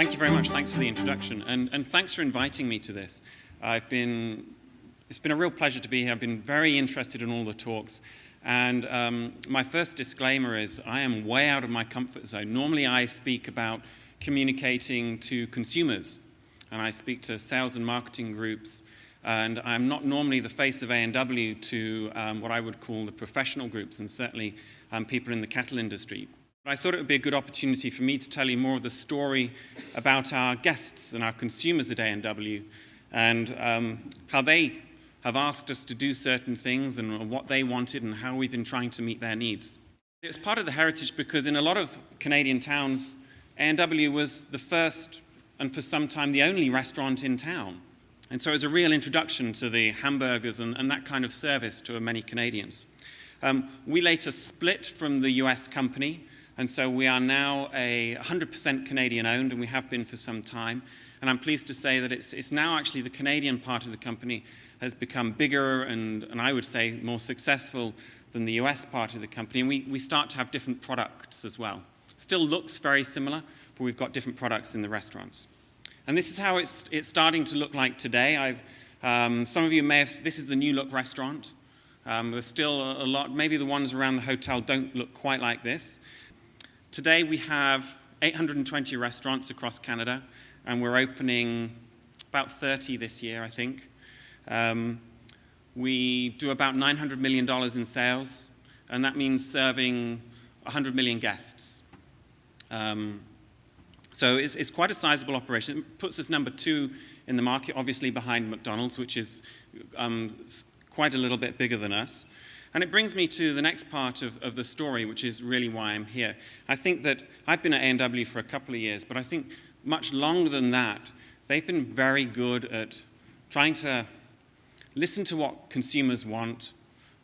Thank you very much. Thanks for the introduction, and thanks for inviting me to this. It's been a real pleasure to be here. I've been very interested in all the talks, and my first disclaimer is I am way out of my comfort zone. Normally I speak about communicating to consumers, and I speak to sales and marketing groups, and I'm not normally the face of A&W to what I would call the professional groups, and certainly people in the cattle industry. But I thought it would be a good opportunity for me to tell you more of the story about our guests and our consumers at A&W and how they have asked us to do certain things and what they wanted and how we've been trying to meet their needs. It's part of the heritage because in a lot of Canadian towns, A&W was the first and for some time the only restaurant in town. And so it was a real introduction to the hamburgers and that kind of service to many Canadians. We later split from the US company, and so we are now 100% Canadian owned, and we have been for some time. And I'm pleased to say that it's now actually the Canadian part of the company has become bigger and I would say more successful than the US part of the company. And we start to have different products as well. Still looks very similar, but we've got different products in the restaurants. And this is how it's starting to look like today. Some of you may have, this is the new look restaurant. There's still a lot, maybe the ones around the hotel don't look quite like this. Today we have 820 restaurants across Canada, and we're opening about 30 this year, I think. We do about $900 million in sales, and that means serving 100 million guests. So it's quite a sizable operation. It puts us number 2 in the market, obviously behind McDonald's, which is quite a little bit bigger than us. And it brings me to the next part of the story, which is really why I'm here. I think that I've been at A&W for a couple of years, but I think much longer than that, they've been very good at trying to listen to what consumers want,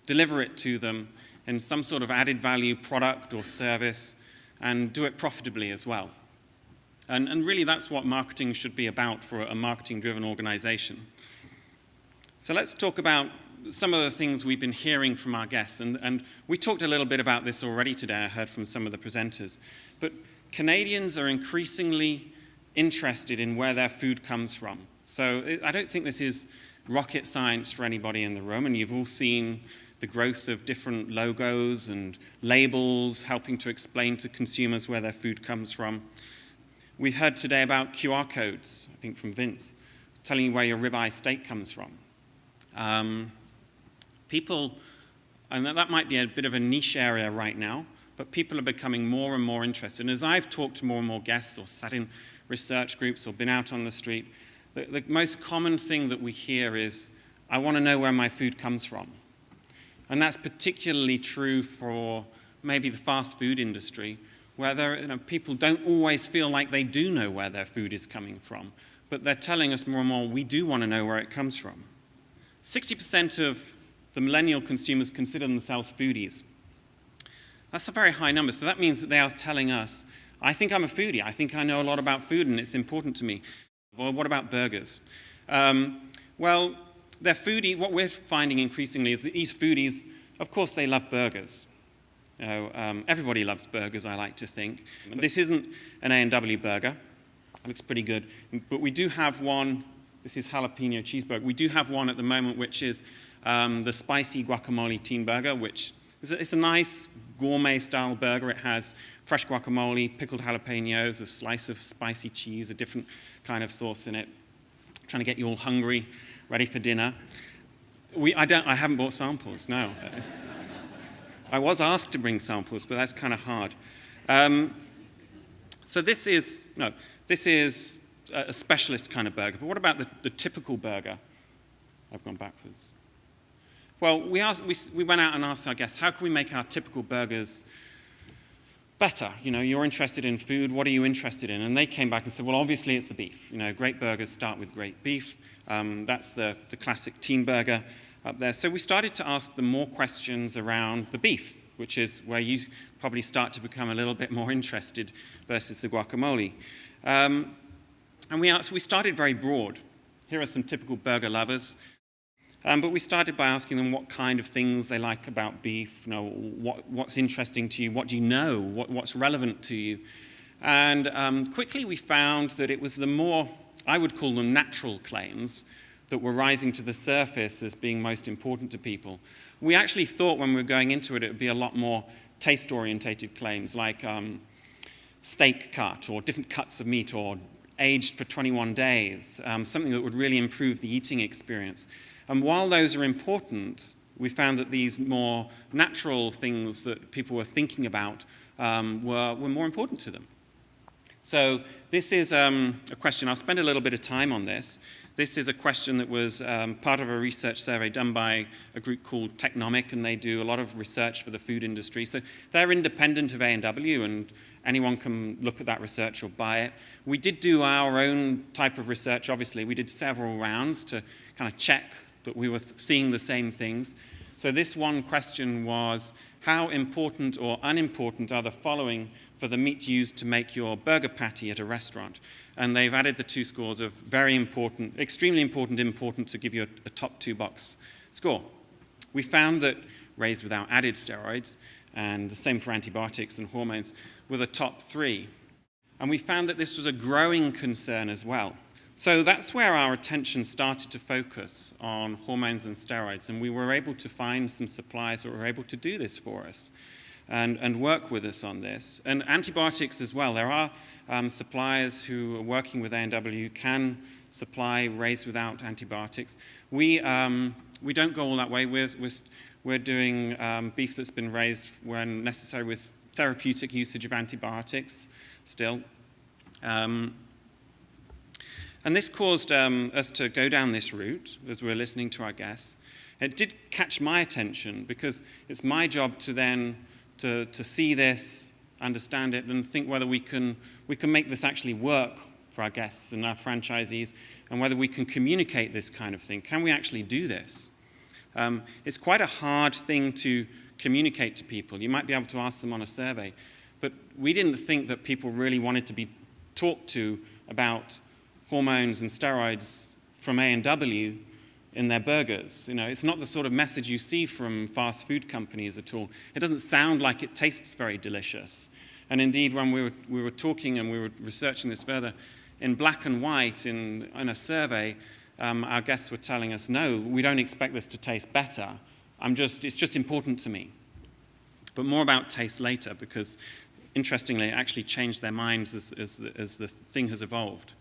deliver it to them in some sort of added value product or service, and do it profitably as well. And really that's what marketing should be about for a marketing-driven organization. So let's talk about some of the things we've been hearing from our guests. And we talked a little bit about this already today, I heard from some of the presenters. But Canadians are increasingly interested in where their food comes from. So I don't think this is rocket science for anybody in the room, and you've all seen the growth of different logos and labels helping to explain to consumers where their food comes from. We've heard today about QR codes, I think from Vince, telling you where your ribeye steak comes from. People, and that might be a bit of a niche area right now, but people are becoming more and more interested. And as I've talked to more and more guests or sat in research groups or been out on the street, the most common thing that we hear is, I want to know where my food comes from. And that's particularly true for maybe the fast food industry, where people don't always feel like they do know where their food is coming from, but they're telling us more and more, we do want to know where it comes from. 60% of the millennial consumers consider themselves foodies. That's a very high number, so that means that they are telling us, I think I'm a foodie, I think I know a lot about food and it's important to me. Well, what about burgers? Well, they're foodie. What we're finding increasingly is that these foodies, of course they love burgers. Everybody loves burgers, I like to think. But this isn't an A&W burger. It looks pretty good. But we do have one, this is jalapeno cheeseburger. We do have one at the moment which is the spicy guacamole teen burger, which it's a nice gourmet-style burger. It has fresh guacamole, pickled jalapenos, a slice of spicy cheese, a different kind of sauce in it. Trying to get you all hungry, ready for dinner. I haven't bought samples, no. I was asked to bring samples, but that's kind of hard. So this is a specialist kind of burger. But what about the typical burger? I've gone backwards. Well, we went out and asked our guests, how can we make our typical burgers better? You're interested in food, what are you interested in? And they came back and said, well, obviously it's the beef. Great burgers start with great beef. That's the classic teen burger up there. So we started to ask them more questions around the beef, which is where you probably start to become a little bit more interested versus the guacamole. And we started very broad. Here are some typical burger lovers. But we started by asking them what kind of things they like about beef, what's interesting to you, what do you know, what's relevant to you. And quickly we found that it was the more, I would call them natural claims, that were rising to the surface as being most important to people. We actually thought when we were going into it, it would be a lot more taste-orientated claims like steak cut or different cuts of meat or aged for 21 days, something that would really improve the eating experience. And while those are important, we found that these more natural things that people were thinking about were more important to them. So this is a question, I'll spend a little bit of time on this. This is a question that was part of a research survey done by a group called Technomic, and they do a lot of research for the food industry. So they're independent of A&W, and anyone can look at that research or buy it. We did do our own type of research, obviously. We did several rounds to kind of check that we were seeing the same things. So this one question was, how important or unimportant are the following for the meat used to make your burger patty at a restaurant? And they've added the two scores of very important, extremely important, important to give you a top 2-box score. We found that raised without added steroids, and the same for antibiotics and hormones, were the top 3. And we found that this was a growing concern as well. So that's where our attention started to focus on hormones and steroids, and we were able to find some suppliers that were able to do this for us and work with us on this. And antibiotics as well. There are suppliers who are working with A&W can supply raised without antibiotics. We don't go all that way. We're doing beef that's been raised when necessary with therapeutic usage of antibiotics still. And this caused us to go down this route as we were listening to our guests. It did catch my attention because it's my job to then to see this, understand it, and think whether we can make this actually work for our guests and our franchisees, and whether we can communicate this kind of thing. Can we actually do this? It's quite a hard thing to communicate to people. You might be able to ask them on a survey, but we didn't think that people really wanted to be talked to about hormones and steroids from A&W in their burgers. You know, it's not the sort of message you see from fast food companies at all. It doesn't sound like it tastes very delicious. And indeed, when we were talking and we were researching this further, in black and white in a survey, our guests were telling us, no, we don't expect this to taste better. It's just important to me. But more about taste later, because interestingly, it actually changed their minds as the thing has evolved.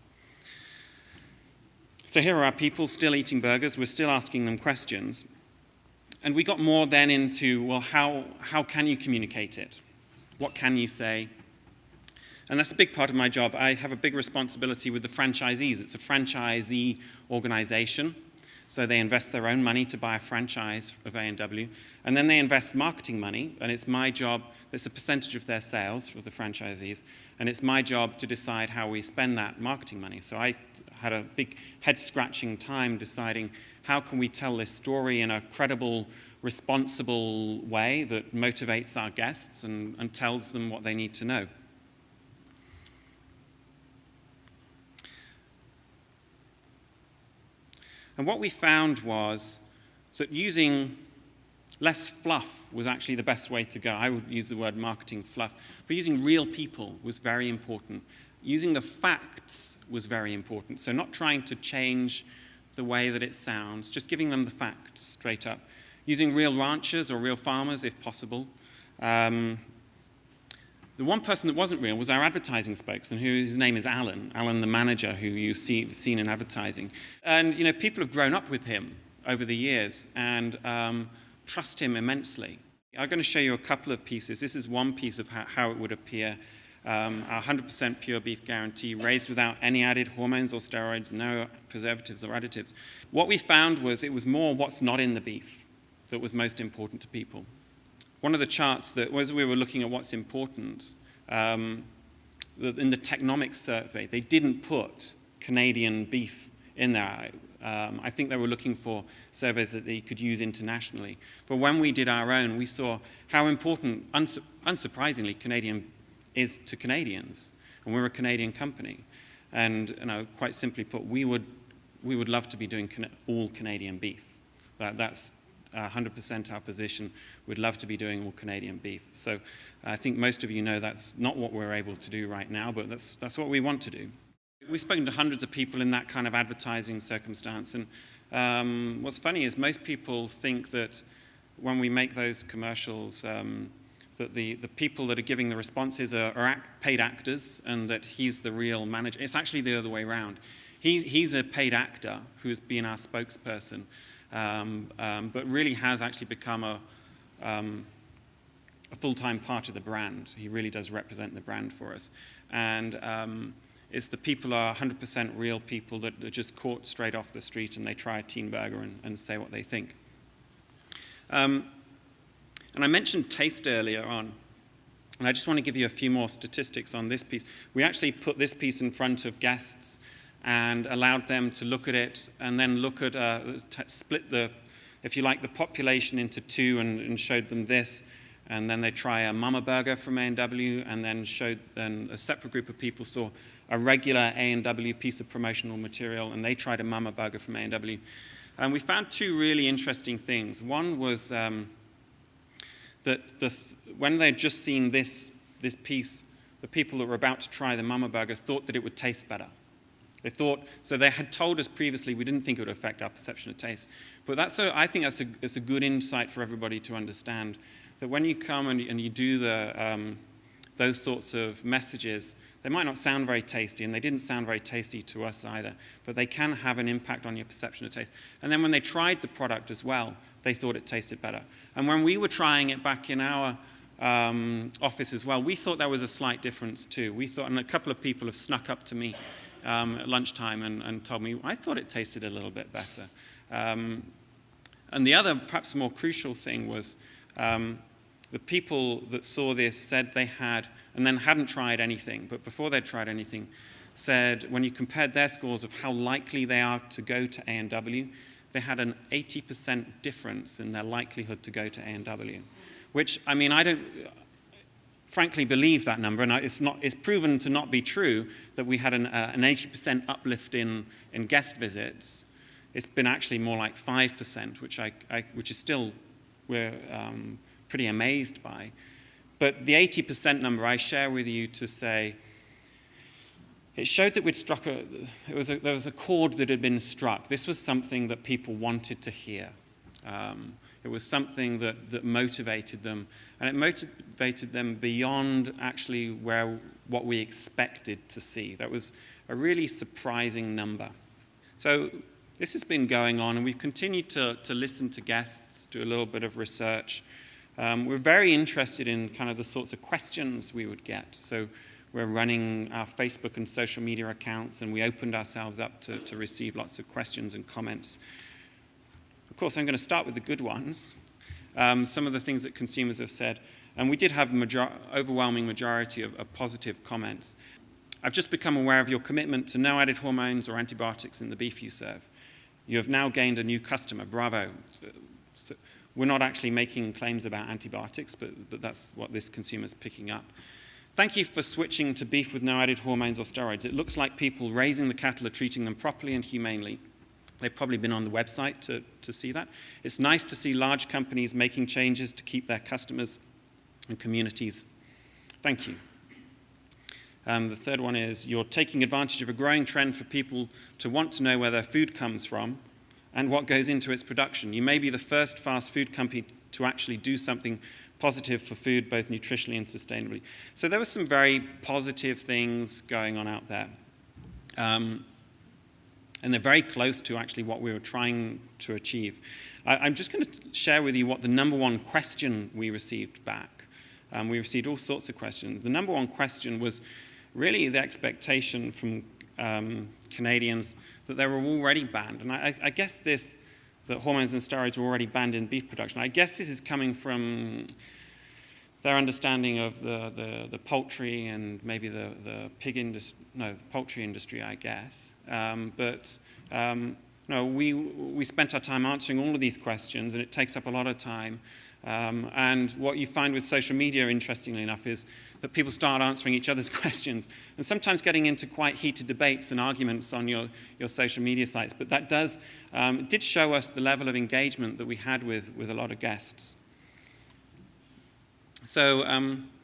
So here are our people still eating burgers. We're still asking them questions. And we got more then into, well, how can you communicate it? What can you say? And that's a big part of my job. I have a big responsibility with the franchisees. It's a franchisee organization. So they invest their own money to buy a franchise of A&W. And then they invest marketing money, and it's my job, it's a percentage of their sales for the franchisees, and it's my job to decide how we spend that marketing money. So I had a big head-scratching time deciding how can we tell this story in a credible, responsible way that motivates our guests and tells them what they need to know. And what we found was that using less fluff was actually the best way to go. I would use the word marketing fluff. But using real people was very important. Using the facts was very important. So not trying to change the way that it sounds, just giving them the facts straight up. Using real ranchers or real farmers if possible. The one person that wasn't real was our advertising spokesman, whose name is Alan, the manager who you've seen in advertising. And you know, people have grown up with him over the years and trust him immensely. I'm going to show you a couple of pieces. This is one piece of how it would appear. Our 100% pure beef guarantee, raised without any added hormones or steroids, no preservatives or additives. What we found was it was more what's not in the beef that was most important to people. One of the charts that, as we were looking at what's important, in the Technomic survey, they didn't put Canadian beef in there. I think they were looking for surveys that they could use internationally. But when we did our own, we saw how important, unsurprisingly, Canadian is to Canadians. And we're a Canadian company. And you know, quite simply put, we would love to be doing all Canadian beef. That's 100% our position. We'd love to be doing all Canadian beef. So I think most of you know that's not what we're able to do right now, but that's what we want to do. We've spoken to hundreds of people in that kind of advertising circumstance, and what's funny is most people think that when we make those commercials, that the people that are giving the responses are paid actors, and that he's the real manager. It's actually the other way around. He's a paid actor who's been our spokesperson, but really has actually become a full-time part of the brand. He really does represent the brand for us. And it's the people are 100% real people that are just caught straight off the street and they try a teen burger and say what they think. And I mentioned taste earlier on, and I just want to give you a few more statistics on this piece. We actually put this piece in front of guests and allowed them to look at it and then look at, split the, if you like, the population into two and showed them this. And then they try a Mama Burger from A&W, and then a separate group of people saw a regular A&W piece of promotional material, and they tried a Mama Burger from A&W. And we found two really interesting things. One was that when they'd just seen this piece, the people that were about to try the Mama Burger thought that it would taste better. They thought, so they had told us previously we didn't think it would affect our perception of taste. But I think that's a good insight for everybody to understand, that when you come and you do those sorts of messages, they might not sound very tasty, and they didn't sound very tasty to us either, but they can have an impact on your perception of taste. And then when they tried the product as well, they thought it tasted better. And when we were trying it back in our office as well, we thought there was a slight difference too. We thought, and a couple of people have snuck up to me at lunchtime and told me, I thought it tasted a little bit better. And the other, perhaps more crucial thing was, the people that saw this said they had, and then hadn't tried anything, but before they'd tried anything, said when you compared their scores of how likely they are to go to A&W, they had an 80% difference in their likelihood to go to A&W, which, I mean, I don't frankly believe that number, and it's proven to not be true that we had an 80% uplift in guest visits. It's been actually more like 5%, which is still, we're pretty amazed by. But the 80% number I share with you to say, it showed that we'd struck there was a chord that had been struck. This was something that people wanted to hear. It was something that motivated them, and it motivated them beyond actually what we expected to see. That was a really surprising number. So this has been going on, and we've continued to listen to guests, do a little bit of research. We're very interested in kind of the sorts of questions we would get. So we're running our Facebook and social media accounts, and we opened ourselves up to receive lots of questions and comments. Of course, I'm going to start with the good ones. Some of the things that consumers have said, and we did have overwhelming majority of positive comments. I've just become aware of your commitment to no added hormones or antibiotics in the beef you serve. You have now gained a new customer. Bravo. So we're not actually making claims about antibiotics, but that's what this consumer's picking up. Thank you for switching to beef with no added hormones or steroids. It looks like people raising the cattle are treating them properly and humanely. They've probably been on the website to see that. It's nice to see large companies making changes to keep their customers and communities. Thank you. The third one is, you're taking advantage of a growing trend for people to want to know where their food comes from and what goes into its production. You may be the first fast food company to actually do something positive for food, both nutritionally and sustainably. So there were some very positive things going on out there. And they're very close to actually what we were trying to achieve. I'm just going to share with you what the number one question we received back. We received all sorts of questions. The number one question was really the expectation from Canadians that they were already banned. And I guess that hormones and steroids were already banned in beef production. I guess this is coming from their understanding of the poultry and maybe the poultry industry, I guess. We spent our time answering all of these questions, and it takes up a lot of time. And what you find with social media, interestingly enough, is that people start answering each other's questions and sometimes getting into quite heated debates and arguments on your social media sites. But that did show us the level of engagement that we had with a lot of guests. So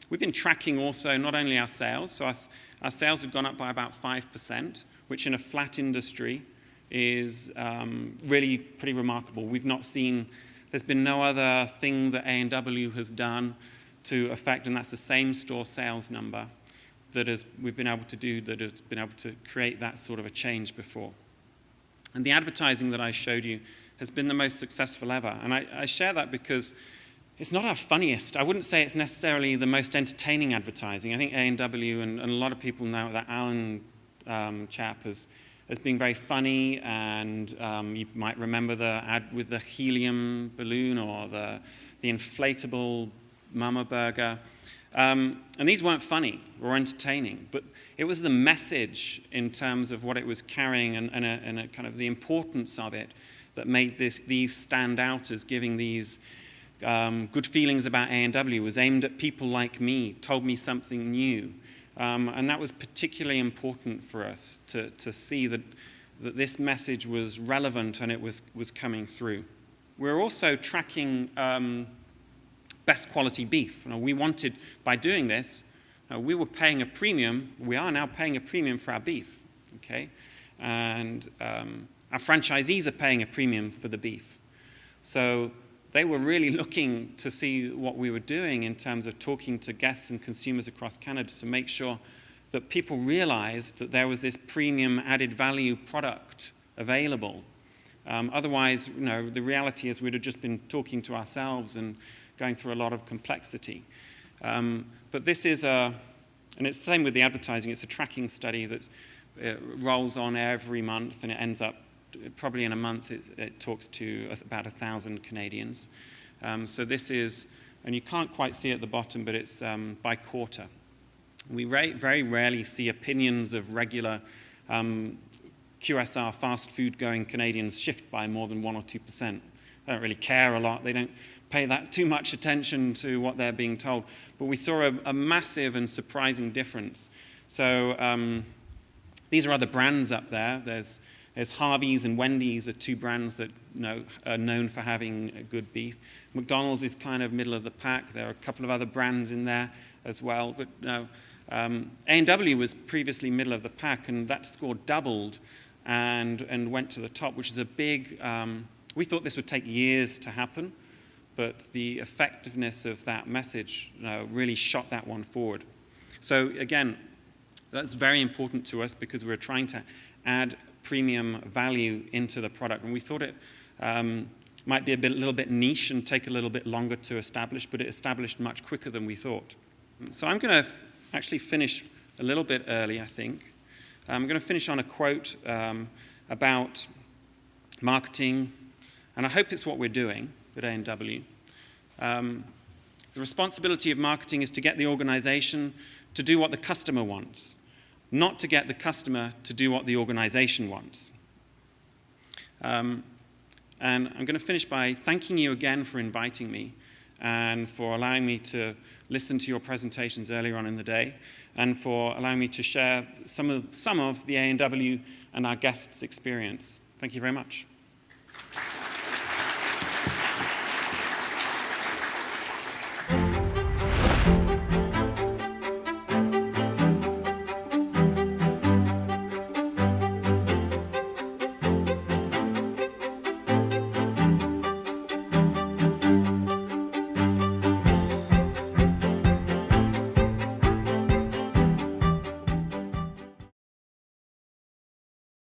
we've been tracking also not only our sales, so our sales have gone up by about 5%, which in a flat industry is really pretty remarkable. We've not seen, there's been no other thing that A&W has done to affect, and that's the same store sales number that we've been able to do, that has been able to create that sort of a change before. And the advertising that I showed you has been the most successful ever. And I share that because it's not our funniest. I wouldn't say it's necessarily the most entertaining advertising. I think A&W and a lot of people know that Alan chap as being very funny, and you might remember the ad with the helium balloon or the inflatable mama burger. And these weren't funny or entertaining, but it was the message in terms of what it was carrying and a kind of the importance of it that made these stand out as giving these good feelings about A&W. Was aimed at people like me, told me something new. And that was particularly important for us to see that this message was relevant and it was coming through. We're also tracking best quality beef. We wanted, by doing this, we were paying a premium. We are now paying a premium for our beef, okay? And our franchisees are paying a premium for the beef. So they were really looking to see what we were doing in terms of talking to guests and consumers across Canada to make sure that people realized that there was this premium added value product available. Otherwise, the reality is we'd have just been talking to ourselves and going through a lot of complexity. But this is and it's the same with the advertising. It's a tracking study that rolls on every month, and it ends up probably in a month, it talks to about 1,000 Canadians. So this is, and you can't quite see at the bottom, but it's by quarter. We very rarely see opinions of regular QSR fast food going Canadians shift by more than 1 or 2%. They don't really care a lot. They don't pay that too much attention to what they're being told. But we saw a massive and surprising difference. So these are other brands up there. There's Harvey's and Wendy's are two brands that are known for having good beef. McDonald's is kind of middle of the pack. There are a couple of other brands in there as well. But A&W was previously middle of the pack, and that score doubled and went to the top, which is a big... we thought this would take years to happen, but the effectiveness of that message really shot that one forward. So again, that's very important to us because we're trying to add premium value into the product. And we thought it might be a little bit niche and take a little bit longer to establish, but it established much quicker than we thought. So I'm going to actually finish a little bit early, I think. I'm going to finish on a quote about marketing, and I hope it's what we're doing at A&W. The responsibility of marketing is to get the organization to do what the customer wants, not to get the customer to do what the organization wants. And I'm going to finish by thanking you again for inviting me and for allowing me to listen to your presentations earlier on in the day and for allowing me to share some of the A&W and our guests' experience. Thank you very much.